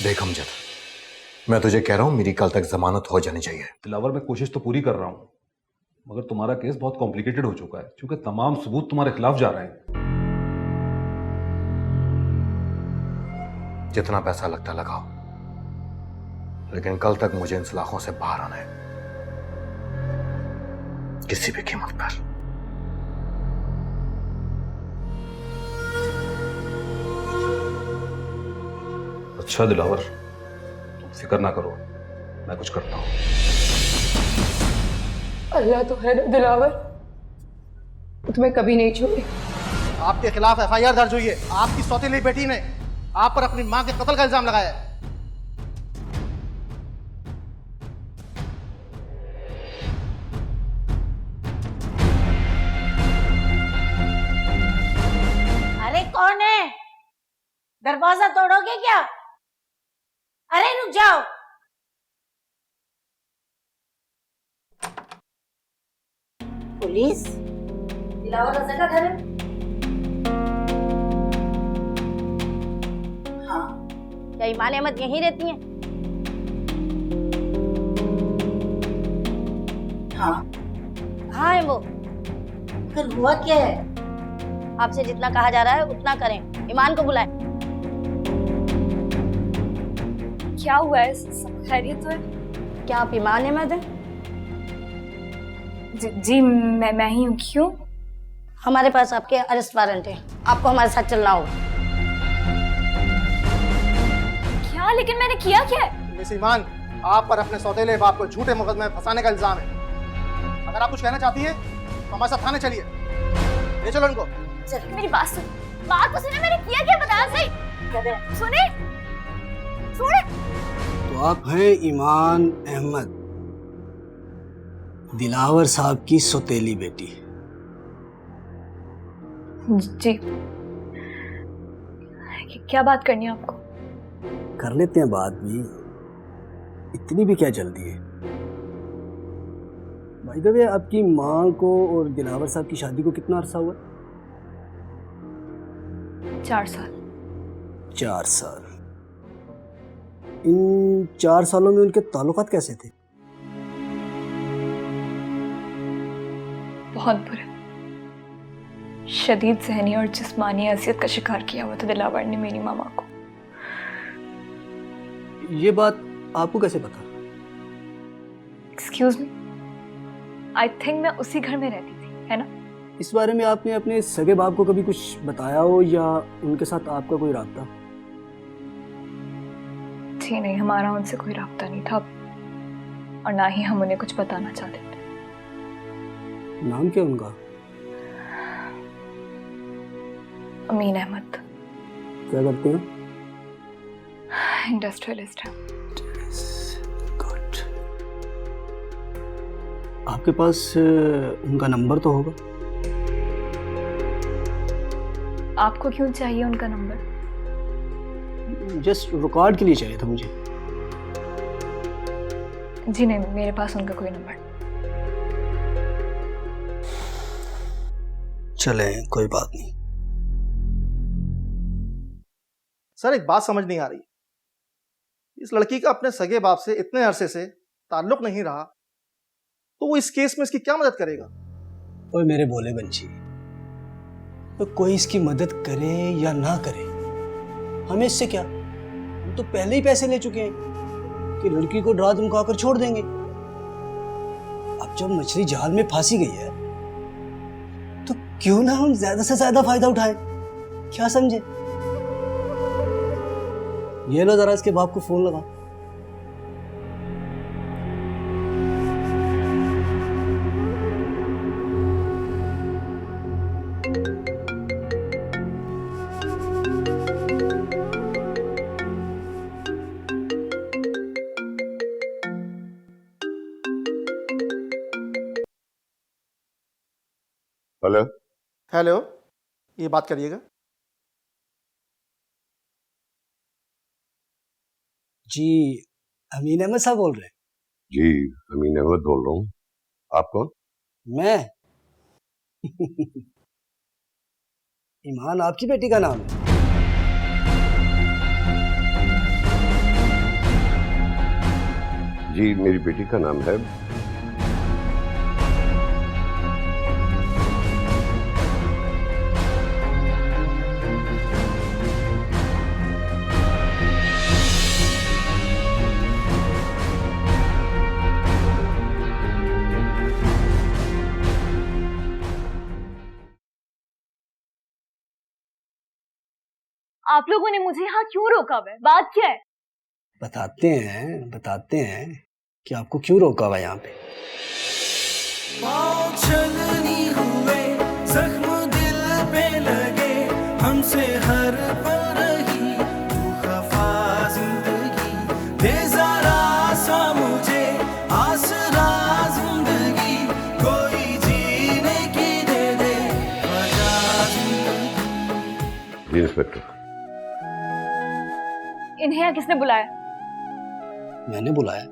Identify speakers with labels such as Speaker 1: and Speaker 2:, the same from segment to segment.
Speaker 1: देख अमजद, मैं तुझे कह रहा हूं मेरी कल तक जमानत हो जानी चाहिए।
Speaker 2: दिलावर, मैं कोशिश तो पूरी कर रहा हूं, मगर तुम्हारा केस बहुत कॉम्प्लिकेटेड हो चुका है क्योंकि तमाम सबूत तुम्हारे खिलाफ जा रहे हैं।
Speaker 1: जितना पैसा लगता लगाओ, लेकिन कल तक मुझे इन सलाखों से बाहर आना है, किसी भी कीमत पर।
Speaker 2: अच्छा दिलावर, तुम फिक्र ना करो, मैं कुछ करता हूं।
Speaker 3: अल्लाह तो है ना दिलावर, वो तुम्हें कभी नहीं छोड़े।
Speaker 4: आपके खिलाफ एफआईआर दर्ज हुई है। आपकी सौतेली बेटी ने आप पर अपनी मां के कत्ल का इल्जाम लगाया है।
Speaker 5: अरे कौन है? दरवाजा तोड़ोगे क्या? अरे रुक जाओ। पुलिस? दिलावर रजा का घर है? हाँ। क्या ईमान अहमद यहीं रहती हैं? हाँ। कहाँ है वो? फिर हुआ क्या है? आपसे जितना कहा जा रहा है उतना करें। ईमान को बुलाएं।
Speaker 3: क्या हुआ है? सब खैरियत तो है?
Speaker 5: क्या आप ईमान अहमद हैं?
Speaker 3: जी मैं ही हूँ। क्यों?
Speaker 5: हमारे पास आपके अरेस्ट वारंट है, आपको हमारे साथ चलना होगा।
Speaker 3: क्या? लेकिन मैंने किया क्या है?
Speaker 4: मिस ईमान, आप पर अपने सौतेले बाप को झूठे मुकदमे में फंसाने का इल्जाम है। अगर आप कुछ कहना चाहती हैं तो हमारे साथ थाने चलिए। ले चलो उनको।
Speaker 3: मेरी बात सुन, बात तो सुने। मैंने किया क्या? बता सही। सुने सुने।
Speaker 6: तो आप हैं ईमान अहमद, दिलावर साहब की सौतेली बेटी?
Speaker 3: जी। क्या बात करनी है आपको?
Speaker 6: कर लेते हैं बात भी, इतनी भी क्या जल्दी है? भाई द वे, आपकी माँ को और दिलावर साहब की शादी को कितना अरसा हुआ?
Speaker 3: 4 साल।
Speaker 6: 4 साल। इन 4 सालों में उनके ताल्लुकात कैसे थे?
Speaker 3: बहुत बुरे। शदीद ज़हनी और जिस्मानी अजियत का शिकार किया हुआ था दिलावर ने मेरी मामा को।
Speaker 6: ये बात आपको कैसे पता?
Speaker 3: एक्सक्यूज मी, आई थिंक मैं उसी घर में रहती थी, है ना?
Speaker 6: इस बारे में आपने अपने सगे बाप को कभी कुछ बताया हो या उनके साथ आपका कोई राब्ता?
Speaker 3: जी नहीं, हमारा उनसे कोई राब्ता नहीं था और ना ही हम उन्हें कुछ बताना चाहते थे।
Speaker 6: नाम क्या उनका?
Speaker 3: अमीन अहमद।
Speaker 6: क्या करते हैं?
Speaker 3: इंडस्ट्रियलिस्ट है।
Speaker 6: गुड। आपके पास उनका नंबर तो होगा?
Speaker 3: आपको क्यों चाहिए उनका नंबर?
Speaker 6: जस्ट रिकॉर्ड के लिए चाहिए था मुझे।
Speaker 3: जी नहीं, मेरे पास उनका कोई नंबर।
Speaker 6: चले, कोई बात नहीं।
Speaker 4: सर, एक बात समझ नहीं आ रही। इस लड़की का अपने सगे बाप से इतने अरसे से ताल्लुक नहीं रहा, तो वो इस केस में इसकी क्या मदद करेगा?
Speaker 6: ओए मेरे भोले बंची, तो कोई इसकी मदद करे या ना करे, हमें इससे क्या? हम तो पहले ही पैसे ले चुके हैं कि लड़की को डरा धमका कर छोड़ देंगे। अब जब मछली जाल में फांसी गई है तो क्यों ना हम ज्यादा से ज्यादा फायदा उठाएं? क्या समझे? ये लो, जरा इसके बाप को फोन लगा।
Speaker 7: हेलो।
Speaker 4: हेलो, ये बात करिएगा।
Speaker 6: जी, अमीन अहमद साहब बोल रहे हैं?
Speaker 7: जी, अमीन अहमद बोल रहा हूँ। आप कौन?
Speaker 6: मैं ईमान आपकी बेटी का नाम है?
Speaker 7: जी मेरी बेटी का नाम है
Speaker 3: आप लोगों ने मुझे यहाँ क्यों रोका हुआ है? बात क्या है?
Speaker 6: बताते हैं कि आपको क्यों रोका हुआ है यहाँ पे।
Speaker 8: छलनी हुए जख्म दिल पे लगे हमसे हर पल रही तू खफा जिंदगी दे जरा सा मुझे आसरा जिंदगी कोई जीने की दे दे वजह जिंदगी।
Speaker 7: जी इंस्पेक्टर।
Speaker 3: इन्हें यहाँ किसने बुलाया?
Speaker 6: मैंने बुलाया।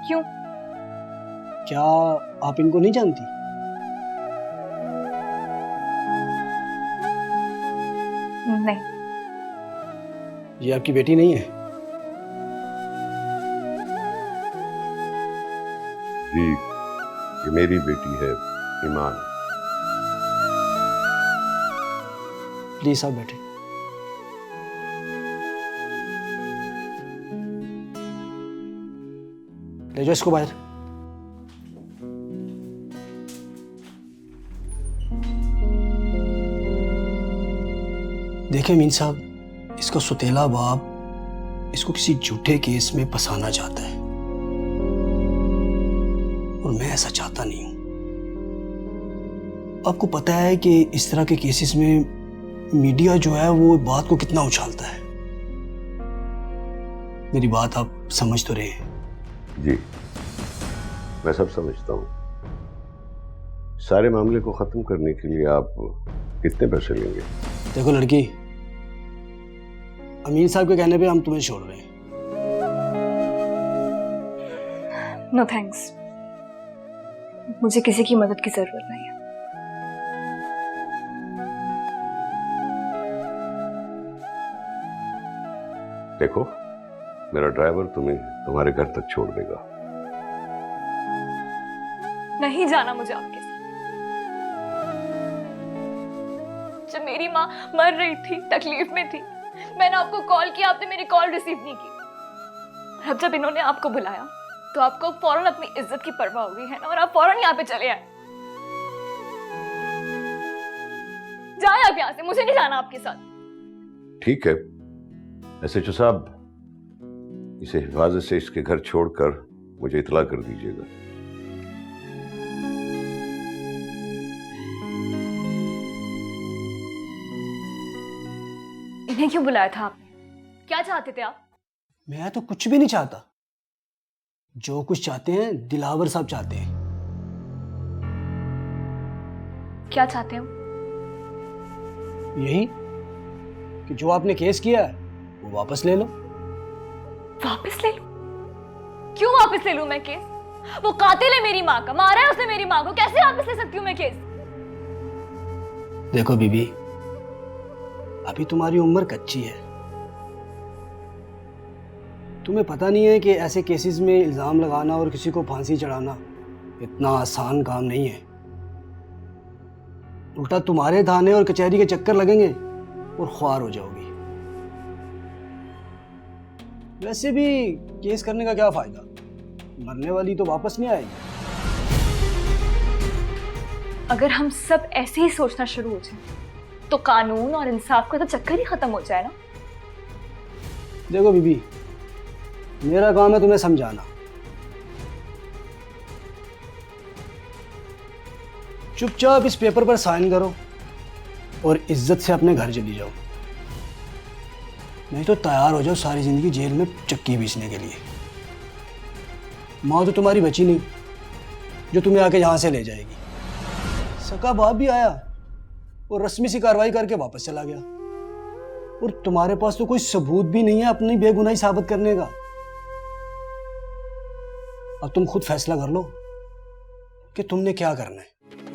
Speaker 3: क्यों?
Speaker 6: क्या आप इनको नहीं जानती?
Speaker 3: नहीं।
Speaker 6: ये आपकी बेटी नहीं है?
Speaker 7: जी ये मेरी बेटी है ईमान।
Speaker 6: प्लीज आप बैठे। ले जाओ इसको बाहर। देखें मीन साहब, इसका सुतेला बाप इसको किसी झूठे केस में फंसाना चाहता है और मैं ऐसा चाहता नहीं हूं। आपको पता है कि इस तरह के केसेस में मीडिया जो है वो बात को कितना उछालता है। मेरी बात आप समझ तो रहे हैं?
Speaker 7: जी मैं सब समझता हूँ। सारे मामले को खत्म करने के लिए आप कितने पैसे लेंगे?
Speaker 6: देखो लड़की, अमीन साहब के कहने पे हम तुम्हें छोड़ रहे हैं।
Speaker 3: नो थैंक्स, मुझे किसी की मदद की जरूरत नहीं है।
Speaker 7: देखो मेरा ड्राइवर तुम्हें तुम्हारे घर तक छोड़ देगा।
Speaker 3: नहीं जाना मुझे आपके साथ। जब मेरी माँ मर रही थी, तकलीफ में थी, मैंने आपको कॉल किया, आपने मेरी कॉल रिसीव नहीं की। और अब जब इन्होंने आपको बुलाया तो आपको फौरन अपनी इज्जत की परवाह हो गई है ना, और आप फौरन यहाँ पे चले आए। जाए आप यहाँ से, मुझे नहीं जाना आपके साथ।
Speaker 7: ठीक है एसएचओ साहब, इसे हिफाजत से इसके घर छोड़कर मुझे इतला कर दीजिएगा।
Speaker 3: इन्हें क्यों बुलाया था आपने? क्या चाहते थे आप?
Speaker 6: मैं तो कुछ भी नहीं चाहता। जो कुछ चाहते हैं दिलावर साहब चाहते हैं।
Speaker 3: क्या चाहते हो?
Speaker 6: यही कि जो आपने केस किया है वो वापस ले लो।
Speaker 3: वापस ले लूं? क्यों वापस ले लूं मैं केस? वो कातिल है मेरी माँ का, मारा है उसने मेरी माँ को, कैसे वापस ले सकती हूँ मैं केस?
Speaker 6: देखो बीबी, अभी तुम्हारी उम्र कच्ची है। तुम्हें पता नहीं है कि ऐसे केसेस में इल्जाम लगाना और किसी को फांसी चढ़ाना इतना आसान काम नहीं है। उल्टा तुम्हारे थाने और कचहरी के चक्कर लगेंगे और ख्वार हो जाओगी। वैसे भी केस करने का क्या फायदा, मरने वाली तो वापस नहीं आएगी।
Speaker 3: अगर हम सब ऐसे ही सोचना शुरू हो जाए तो कानून और इंसाफ का तो चक्कर ही खत्म हो जाए ना।
Speaker 6: देखो बीबी, मेरा काम है तुम्हें समझाना। चुपचाप इस पेपर पर साइन करो और इज्जत से अपने घर चली जाओ, नहीं तो तैयार हो जाओ सारी जिंदगी जेल में चक्की पीसने के लिए। माँ तो तुम्हारी बची नहीं जो तुम्हें आके यहाँ से ले जाएगी। सका बाप भी आया और रस्मी सी कार्रवाई करके वापस चला गया, और तुम्हारे पास तो कोई सबूत भी नहीं है अपनी बेगुनाही साबित करने का। अब तुम खुद फैसला कर लो कि तुमने क्या करना है।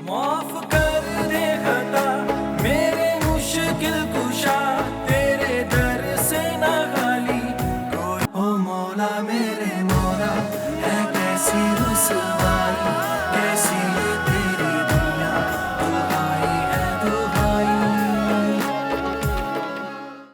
Speaker 8: माफ कर दे खता मेरे मुश्किल कुशा, तेरे दर से ना खाली कोई। ओ मौला